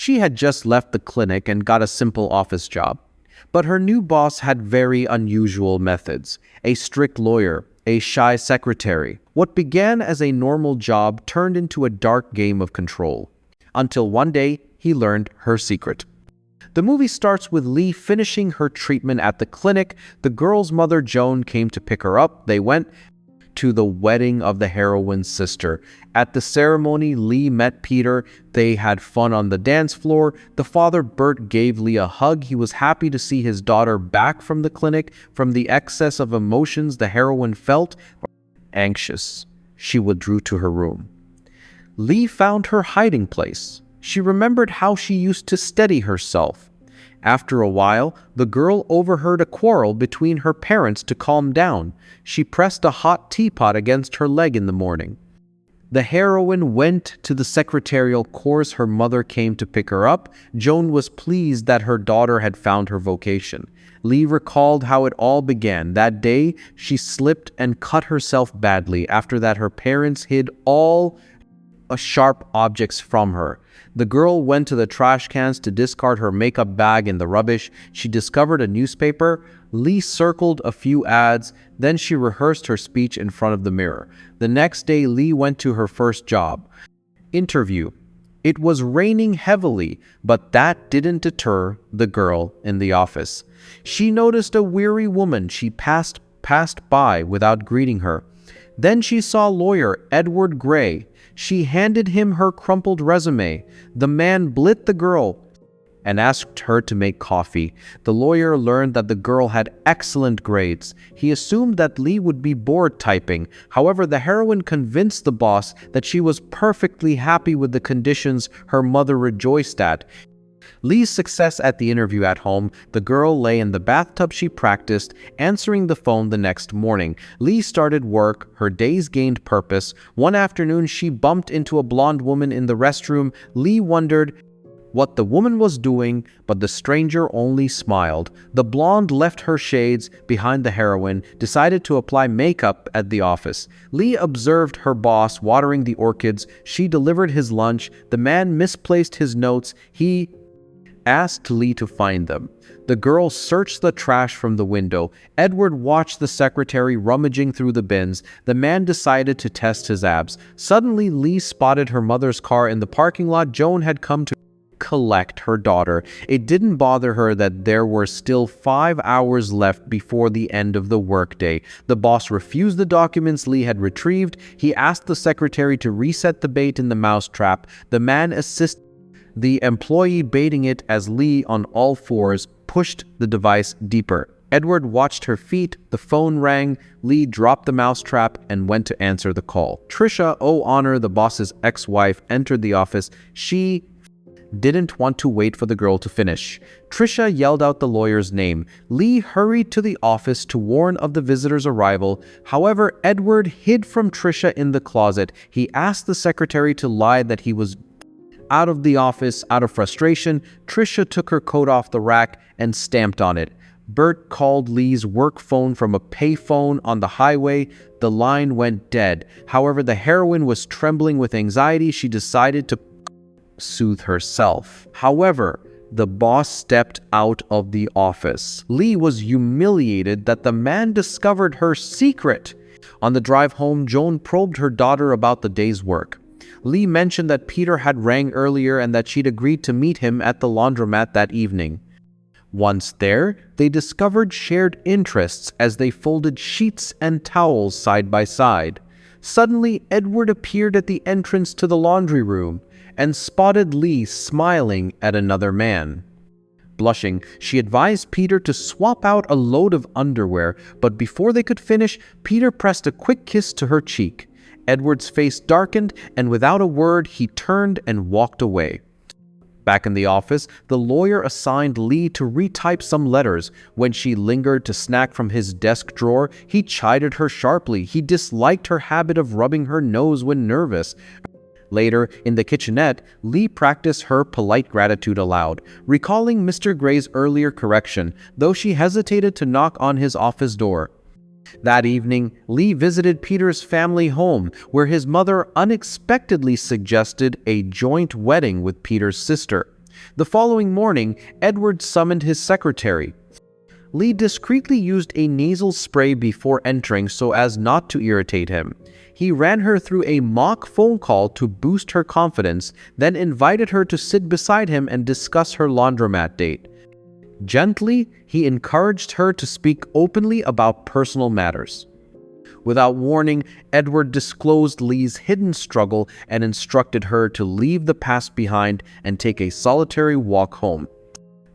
She had just left the clinic and got a simple office job. But her new boss had very unusual methods. A strict lawyer, a shy secretary. What began as a normal job turned into a dark game of control. Until one day, he learned her secret. The movie starts with Lee finishing her treatment at the clinic. The girl's mother, Joan, came to pick her up. They went to the wedding of the heroine's sister. At the ceremony, Lee met Peter. They had fun on the dance floor. The father, Bert, gave Lee a hug. He was happy to see his daughter back from the clinic. From the excess of emotions the heroine felt, anxious, she withdrew to her room. Lee found her hiding place. She remembered how she used to steady herself. After a while, the girl overheard a quarrel between her parents. To calm down, she pressed a hot teapot against her leg in the morning. The heroine went to the secretarial course. Her mother came to pick her up. Joan was pleased that her daughter had found her vocation. Lee recalled how it all began. That day, she slipped and cut herself badly. After that, her parents hid all sharp objects from her. The girl went to the trash cans to discard her makeup bag in the rubbish. She discovered a newspaper. Lee circled a few ads. Then she rehearsed her speech in front of the mirror. The next day, Lee went to her first job interview. It was raining heavily, but that didn't deter the girl in the office. She noticed a weary woman. She passed by without greeting her. Then she saw lawyer Edward Gray. She handed him her crumpled resume. The man blit the girl and asked her to make coffee. The lawyer learned that the girl had excellent grades. He assumed that Lee would be bored typing. However, the heroine convinced the boss that she was perfectly happy with the conditions her mother rejoiced at. Lee's success at the interview at home. The girl lay in the bathtub she practiced, answering the phone the next morning. Lee started work. Her days gained purpose. One afternoon, she bumped into a blonde woman in the restroom. Lee wondered what the woman was doing, but the stranger only smiled. The blonde left her shades behind the heroine, decided to apply makeup at the office. Lee observed her boss watering the orchids. She delivered his lunch. The man misplaced his notes. He asked Lee to find them. The girl searched the trash from the window. Edward watched the secretary rummaging through the bins. The man decided to test his abs. Suddenly, Lee spotted her mother's car in the parking lot. Joan had come to collect her daughter. It didn't bother her that there were still 5 hours left before the end of the workday. The boss refused the documents Lee had retrieved. He asked the secretary to reset the bait in the mousetrap. The man assisted the employee, baiting it as Lee, on all fours, pushed the device deeper. Edward watched her feet. The phone rang. Lee dropped the mousetrap and went to answer the call. Trisha O'Connor, the boss's ex-wife, entered the office. She didn't want to wait for the girl to finish. Trisha yelled out the lawyer's name. Lee hurried to the office to warn of the visitor's arrival. However, Edward hid from Trisha in the closet. He asked the secretary to lie that he was out of the office. Out of frustration, Trisha took her coat off the rack and stamped on it. Bert called Lee's work phone from a payphone on the highway. The line went dead. However, the heroine was trembling with anxiety. She decided to soothe herself. However, the boss stepped out of the office. Lee was humiliated that the man discovered her secret. On the drive home, Joan probed her daughter about the day's work. Lee mentioned that Peter had rang earlier and that she'd agreed to meet him at the laundromat that evening. Once there, they discovered shared interests as they folded sheets and towels side by side. Suddenly, Edward appeared at the entrance to the laundry room and spotted Lee smiling at another man. Blushing, she advised Peter to swap out a load of underwear, but before they could finish, Peter pressed a quick kiss to her cheek. Edward's face darkened, and without a word, he turned and walked away. Back in the office, the lawyer assigned Lee to retype some letters. When she lingered to snack from his desk drawer, he chided her sharply. He disliked her habit of rubbing her nose when nervous. Later, in the kitchenette, Lee practiced her polite gratitude aloud, recalling Mr. Gray's earlier correction, though she hesitated to knock on his office door. That evening, Lee visited Peter's family home, where his mother unexpectedly suggested a joint wedding with Peter's sister. The following morning, Edward summoned his secretary. Lee discreetly used a nasal spray before entering so as not to irritate him. He ran her through a mock phone call to boost her confidence, then invited her to sit beside him and discuss her laundromat date. Gently, he encouraged her to speak openly about personal matters. Without warning, Edward disclosed Lee's hidden struggle and instructed her to leave the past behind and take a solitary walk home.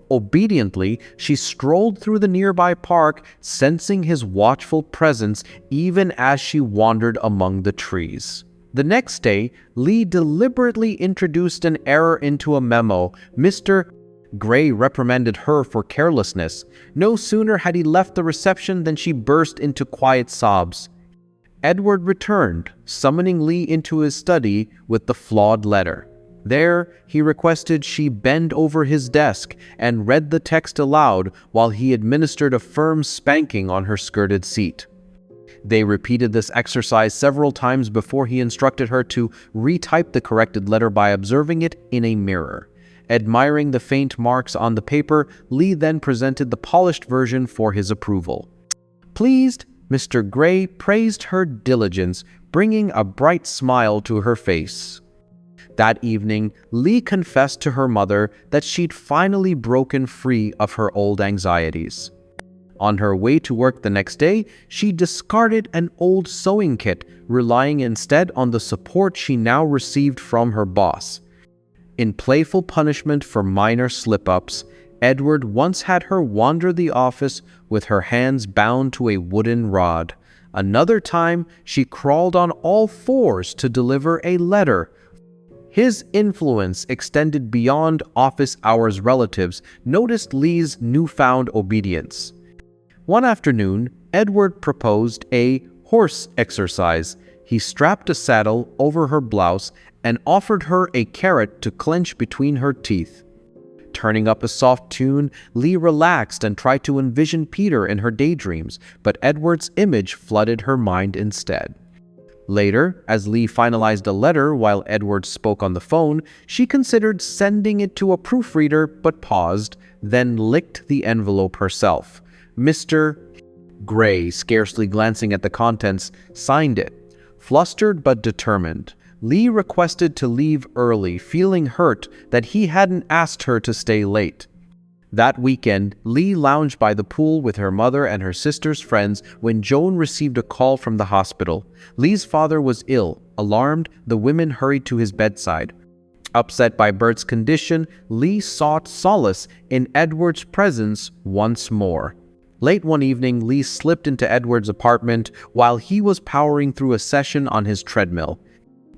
Obediently, she strolled through the nearby park, sensing his watchful presence even as she wandered among the trees. The next day, Lee deliberately introduced an error into a memo. Mr. Gray reprimanded her for carelessness. No sooner had he left the reception than she burst into quiet sobs. Edward returned, summoning Lee into his study with the flawed letter. There, he requested she bend over his desk and read the text aloud while he administered a firm spanking on her skirted seat. They repeated this exercise several times before he instructed her to retype the corrected letter by observing it in a mirror. Admiring the faint marks on the paper, Lee then presented the polished version for his approval. Pleased, Mr. Gray praised her diligence, bringing a bright smile to her face. That evening, Lee confessed to her mother that she'd finally broken free of her old anxieties. On her way to work the next day, she discarded an old sewing kit, relying instead on the support she now received from her boss. In playful punishment for minor slip-ups, Edward once had her wander the office with her hands bound to a wooden rod. Another time, she crawled on all fours to deliver a letter. His influence extended beyond office hours. Relatives noticed Lee's newfound obedience. One afternoon, Edward proposed a horse exercise. He strapped a saddle over her blouse and offered her a carrot to clench between her teeth. Turning up a soft tune, Lee relaxed and tried to envision Peter in her daydreams, but Edward's image flooded her mind instead. Later, as Lee finalized a letter while Edward spoke on the phone, she considered sending it to a proofreader but paused, then licked the envelope herself. Mr. Gray, scarcely glancing at the contents, signed it. Flustered but determined, Lee requested to leave early, feeling hurt that he hadn't asked her to stay late. That weekend, Lee lounged by the pool with her mother and her sister's friends when Joan received a call from the hospital. Lee's father was ill. Alarmed, the women hurried to his bedside. Upset by Bert's condition, Lee sought solace in Edward's presence once more. Late one evening, Lee slipped into Edward's apartment while he was powering through a session on his treadmill.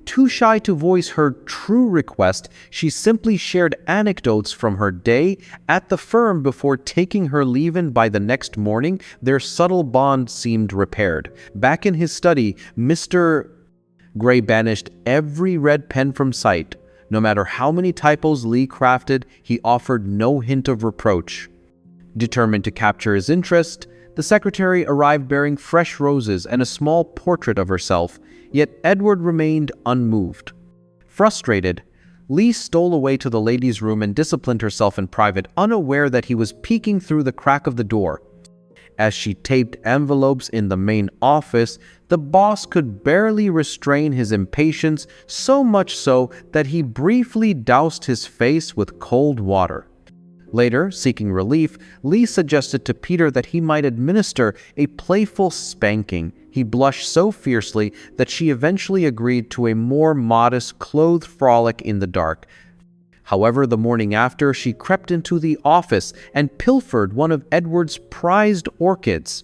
Too shy to voice her true request, she simply shared anecdotes from her day at the firm before taking her leave, and by the next morning, their subtle bond seemed repaired. Back in his study, Mr. Gray banished every red pen from sight. No matter how many typos Lee crafted, he offered no hint of reproach. Determined to capture his interest, the secretary arrived bearing fresh roses and a small portrait of herself, yet Edward remained unmoved. Frustrated, Lee stole away to the ladies' room and disciplined herself in private, unaware that he was peeking through the crack of the door. As she taped envelopes in the main office, the boss could barely restrain his impatience, so much so that he briefly doused his face with cold water. Later, seeking relief, Lee suggested to Peter that he might administer a playful spanking. He blushed so fiercely that she eventually agreed to a more modest clothed frolic in the dark. However, the morning after, she crept into the office and pilfered one of Edward's prized orchids.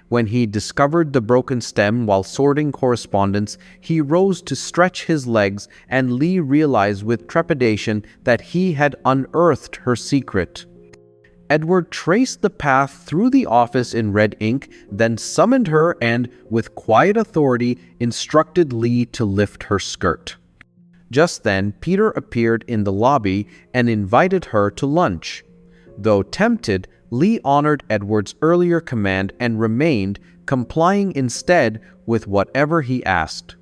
When he discovered the broken stem while sorting correspondence, he rose to stretch his legs, and Lee realized with trepidation that he had unearthed her secret. Edward traced the path through the office in red ink, then summoned her and, with quiet authority, instructed Lee to lift her skirt. Just then, Peter appeared in the lobby and invited her to lunch. Though tempted, Lee honored Edward's earlier command and remained, complying instead with whatever he asked.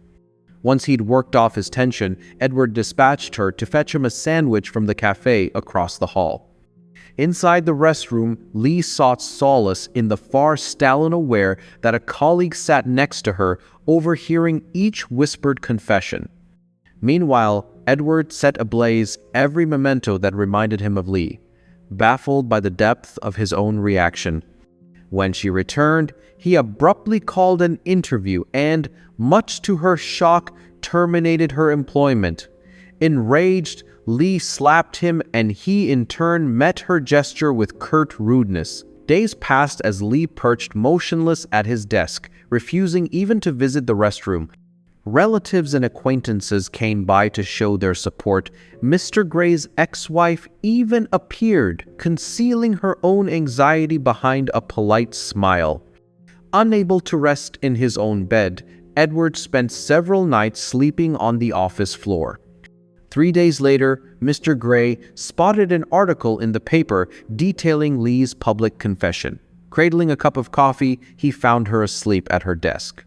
Once he'd worked off his tension, Edward dispatched her to fetch him a sandwich from the cafe across the hall. Inside the restroom, Lee sought solace in the far Stalin aware that a colleague sat next to her, overhearing each whispered confession. Meanwhile, Edward set ablaze every memento that reminded him of Lee, baffled by the depth of his own reaction. When she returned, he abruptly called an interview and, much to her shock, terminated her employment. Enraged, Lee slapped him, and he in turn met her gesture with curt rudeness. Days passed as Lee perched motionless at his desk, refusing even to visit the restroom. Relatives and acquaintances came by to show their support. Mr. Gray's ex-wife even appeared, concealing her own anxiety behind a polite smile. Unable to rest in his own bed, Edward spent several nights sleeping on the office floor. 3 days later, Mr. Gray spotted an article in the paper detailing Lee's public confession. Cradling a cup of coffee, he found her asleep at her desk.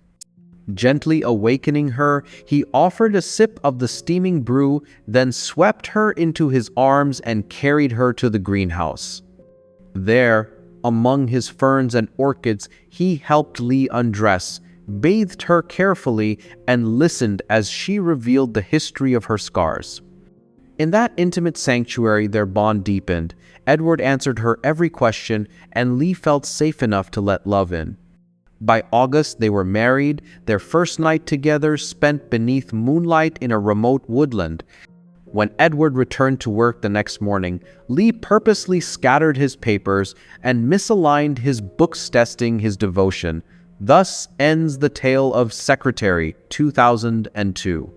Gently awakening her, he offered a sip of the steaming brew, then swept her into his arms and carried her to the greenhouse. There, among his ferns and orchids, he helped Lee undress, bathed her carefully, and listened as she revealed the history of her scars. In that intimate sanctuary, their bond deepened. Edward answered her every question, and Lee felt safe enough to let love in. By August, they were married, their first night together spent beneath moonlight in a remote woodland. When Edward returned to work the next morning, Lee purposely scattered his papers and misaligned his books testing his devotion. Thus ends the tale of Secretary 2002.